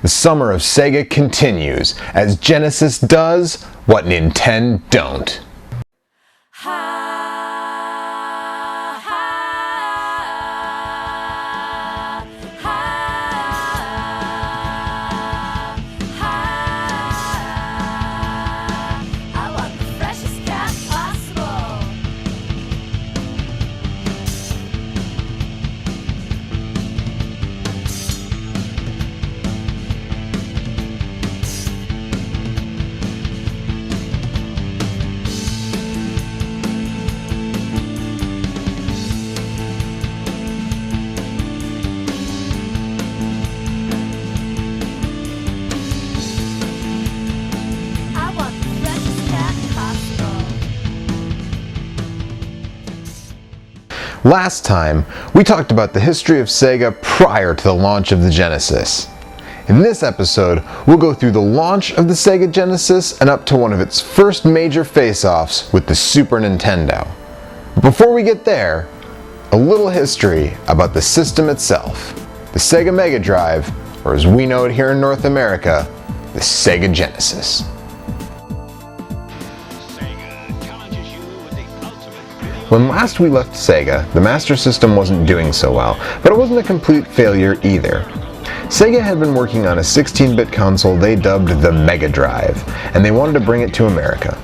The Summer of Sega continues, as Genesis does what Nintendo don't. Last time, we talked about the history of Sega prior to the launch of the Genesis. In this episode, we'll go through the launch of the Sega Genesis and up to one of its first major face-offs with the Super Nintendo. But before we get there, a little history about the system itself, the Sega Mega Drive, or as we know it here in North America, the Sega Genesis. When last we left Sega, the Master System wasn't doing so well, but it wasn't a complete failure either. Sega had been working on a 16-bit console they dubbed the Mega Drive, and they wanted to bring it to America.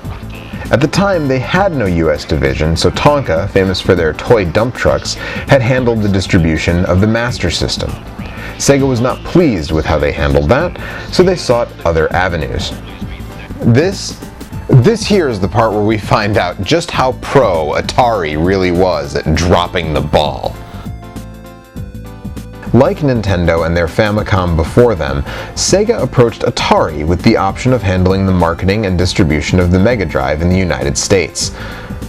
At the time, they had no US division, so Tonka, famous for their toy dump trucks, had handled the distribution of the Master System. Sega was not pleased with how they handled that, so they sought other avenues. This here is the part where we find out just how pro Atari really was at dropping the ball. Like Nintendo and their Famicom before them, Sega approached Atari with the option of handling the marketing and distribution of the Mega Drive in the United States.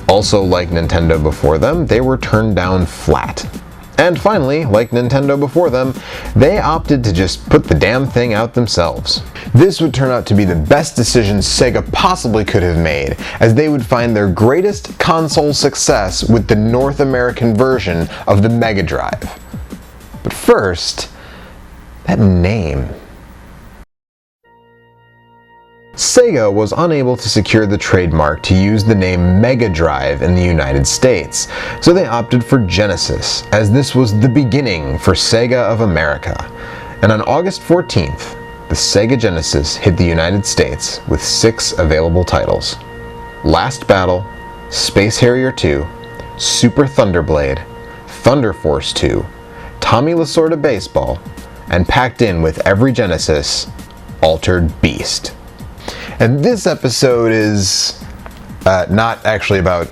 Also, like Nintendo before them, they were turned down flat. And finally, like Nintendo before them, they opted to just put the damn thing out themselves. This would turn out to be the best decision Sega possibly could have made, as they would find their greatest console success with the North American version of the Mega Drive. But first, that name. Sega was unable to secure the trademark to use the name Mega Drive in the United States, so they opted for Genesis, as this was the beginning for Sega of America. And on August 14th, the Sega Genesis hit the United States with 6 available titles: Last Battle, Space Harrier 2, Super Thunderblade, Thunder Force 2, Tommy Lasorda Baseball, and packed in with every Genesis, Altered Beast. And this episode is not actually about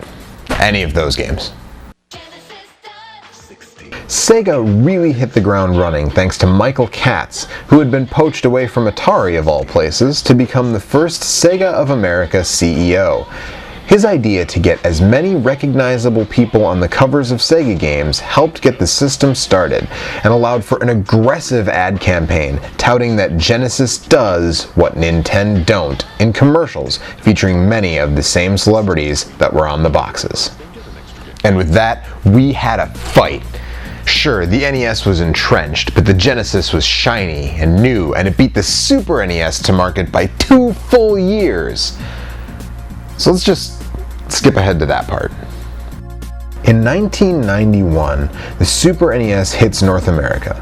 any of those games. Sega really hit the ground running thanks to Michael Katz, who had been poached away from Atari of all places to become the first Sega of America CEO. His idea to get as many recognizable people on the covers of Sega games helped get the system started, and allowed for an aggressive ad campaign touting that Genesis does what Nintendo don't in commercials featuring many of the same celebrities that were on the boxes. And with that, we had a fight. Sure, the NES was entrenched, but the Genesis was shiny and new, and it beat the Super NES to market by 2 full years. So let's just skip ahead to that part. In 1991, the Super NES hits North America.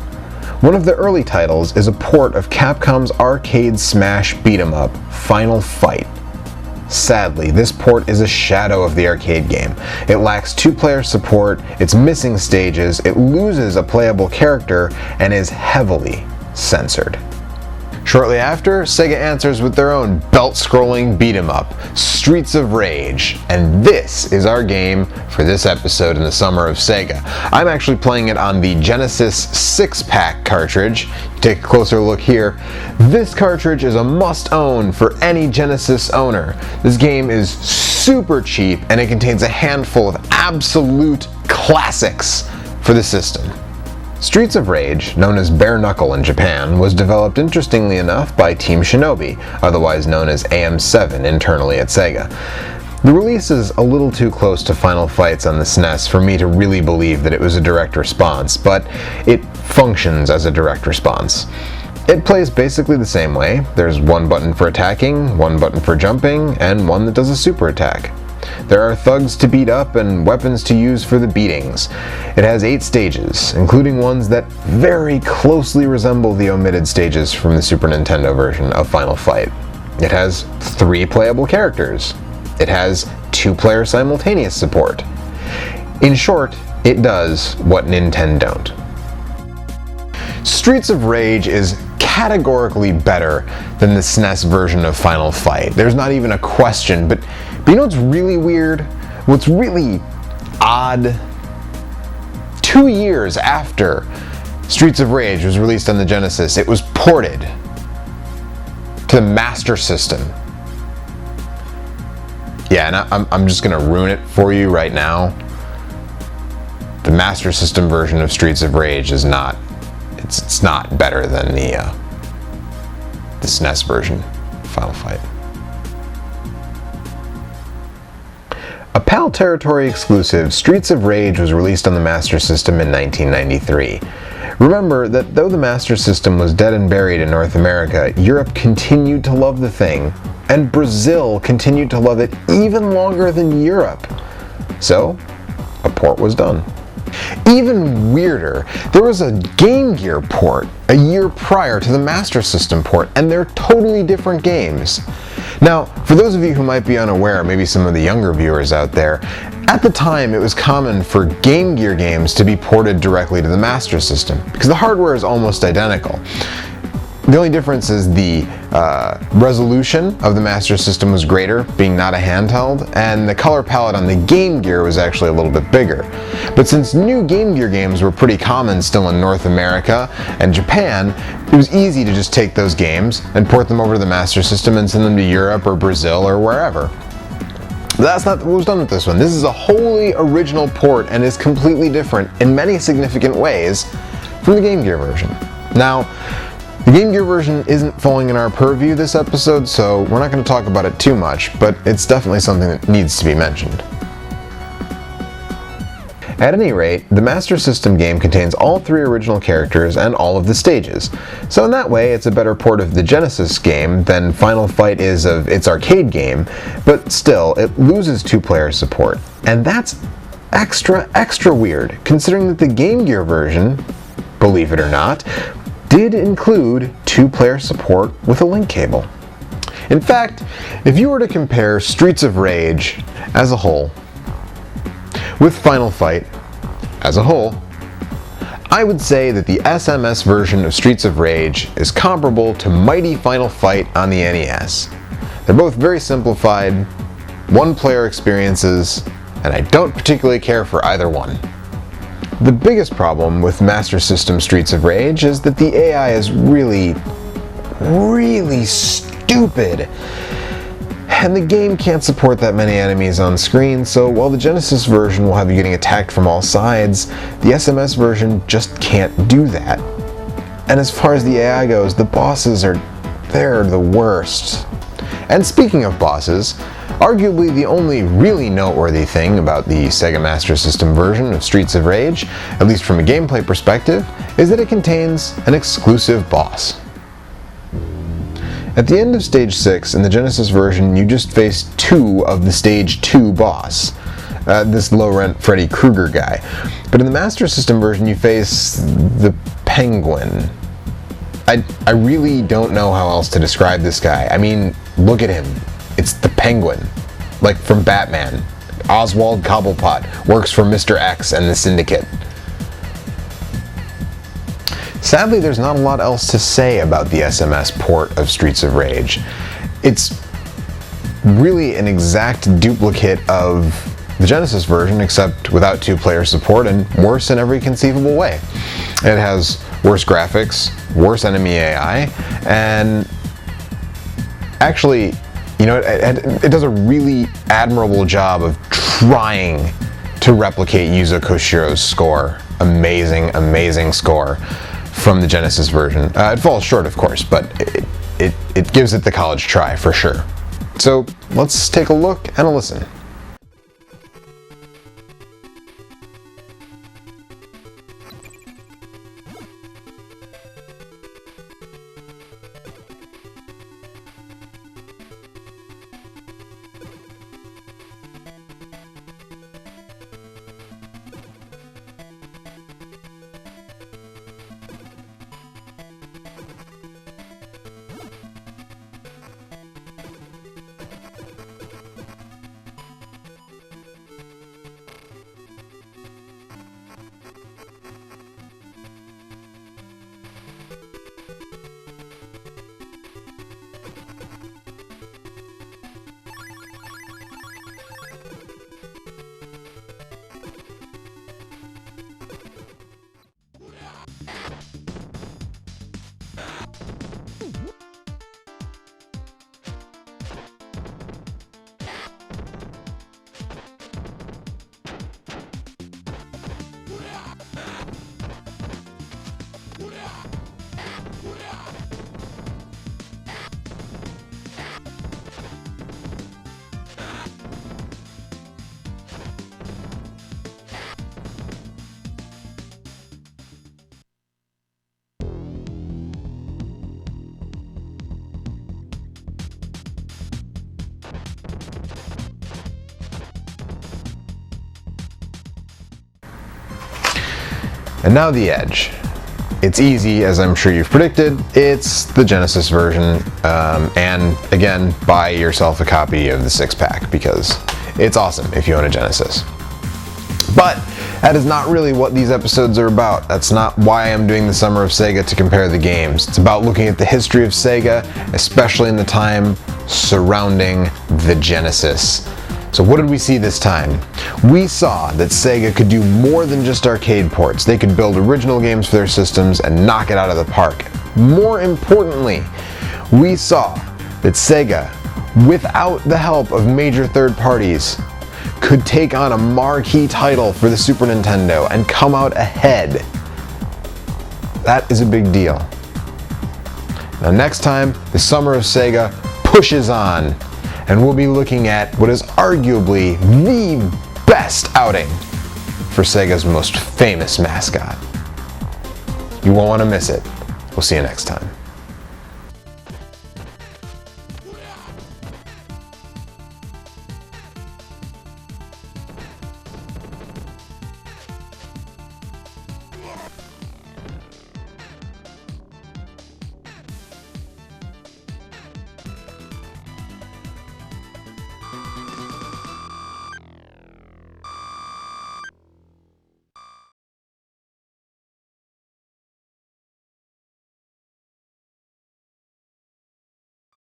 One of the early titles is a port of Capcom's arcade smash beat-em-up, Final Fight. Sadly, this port is a shadow of the arcade game. It lacks 2-player support, it's missing stages, it loses a playable character, and is heavily censored. Shortly after, Sega answers with their own belt-scrolling beat-em-up, Streets of Rage, and this is our game for this episode in the Summer of Sega. I'm actually playing it on the Genesis 6-pack cartridge. Take a closer look here. This cartridge is a must-own for any Genesis owner. This game is super cheap, and it contains a handful of absolute classics for the system. Streets of Rage, known as Bare Knuckle in Japan, was developed interestingly enough by Team Shinobi, otherwise known as AM7 internally at Sega. The release is a little too close to Final Fights on the SNES for me to really believe that it was a direct response, but it functions as a direct response. It plays basically the same way. There's one button for attacking, one button for jumping, and one that does a super attack. There are thugs to beat up and weapons to use for the beatings. It has 8 stages, including ones that very closely resemble the omitted stages from the Super Nintendo version of Final Fight. It has 3 playable characters. It has 2-player simultaneous support. In short, it does what Nintendo don't. Streets of Rage is categorically better than the SNES version of Final Fight. There's not even a question, but you know what's really weird? What's really odd? 2 years after Streets of Rage was released on the Genesis, it was ported to the Master System. Yeah, and I'm just gonna ruin it for you right now. The Master System version of Streets of Rage is not, it's not better than the SNES version of Final Fight. A PAL Territory exclusive, Streets of Rage was released on the Master System in 1993. Remember that though the Master System was dead and buried in North America, Europe continued to love the thing, and Brazil continued to love it even longer than Europe. So, a port was done. Even weirder, there was a Game Gear port a year prior to the Master System port, and they're totally different games. Now, for those of you who might be unaware, maybe some of the younger viewers out there, at the time it was common for Game Gear games to be ported directly to the Master System, because the hardware is almost identical. The only difference is the resolution of the Master System was greater, being not a handheld, and the color palette on the Game Gear was actually a little bit bigger. But since new Game Gear games were pretty common still in North America and Japan, it was easy to just take those games and port them over to the Master System and send them to Europe or Brazil or wherever. But that's not what was done with this one. This is a wholly original port and is completely different in many significant ways from the Game Gear version. Now, the Game Gear version isn't falling in our purview this episode, so we're not going to talk about it too much, but it's definitely something that needs to be mentioned. At any rate, the Master System game contains all 3 original characters and all of the stages, so in that way it's a better port of the Genesis game than Final Fight is of its arcade game, but still, it loses 2-player support, and that's extra weird, considering that the Game Gear version, believe it or not, did include 2-player support with a link cable. In fact, if you were to compare Streets of Rage as a whole with Final Fight as a whole, I would say that the SMS version of Streets of Rage is comparable to mighty Final Fight on the NES. They're both very simplified, one-player experiences, and I don't particularly care for either one. The biggest problem with Master System Streets of Rage is that the AI is really stupid. And the game can't support that many enemies on screen, so while the Genesis version will have you getting attacked from all sides, the SMS version just can't do that. And as far as the AI goes, the bosses they're the worst. And speaking of bosses, arguably the only really noteworthy thing about the Sega Master System version of Streets of Rage, at least from a gameplay perspective, is that it contains an exclusive boss. At the end of Stage 6 in the Genesis version, you just face 2 of the Stage 2 boss, this low-rent Freddy Krueger guy. But in the Master System version, you face the Penguin. I really don't know how else to describe this guy. I mean, look at him. It's the Penguin, like from Batman. Oswald Cobblepot works for Mr. X and the Syndicate. Sadly, there's not a lot else to say about the SMS port of Streets of Rage. It's really an exact duplicate of the Genesis version, except without 2-player support and worse in every conceivable way. It has worse graphics, worse enemy AI, and actually, you know, it does a really admirable job of trying to replicate Yuzo Koshiro's score. Amazing score from the Genesis version. It falls short, of course, but it gives it the college try, for sure. So let's take a look and a listen. And now the Edge. It's easy, as I'm sure you've predicted. It's the Genesis version, and again, buy yourself a copy of the 6-pack because it's awesome if you own a Genesis. But that is not really what these episodes are about. That's not why I'm doing the Summer of Sega to compare the games. It's about looking at the history of Sega, especially in the time surrounding the Genesis. So what did we see this time? We saw that Sega could do more than just arcade ports. They could build original games for their systems and knock it out of the park. More importantly, we saw that Sega, without the help of major third parties, could take on a marquee title for the Super Nintendo and come out ahead. That is a big deal. Now next time, the Summer of Sega pushes on, and we'll be looking at what is arguably the best outing for Sega's most famous mascot. You won't want to miss it. We'll see you next time.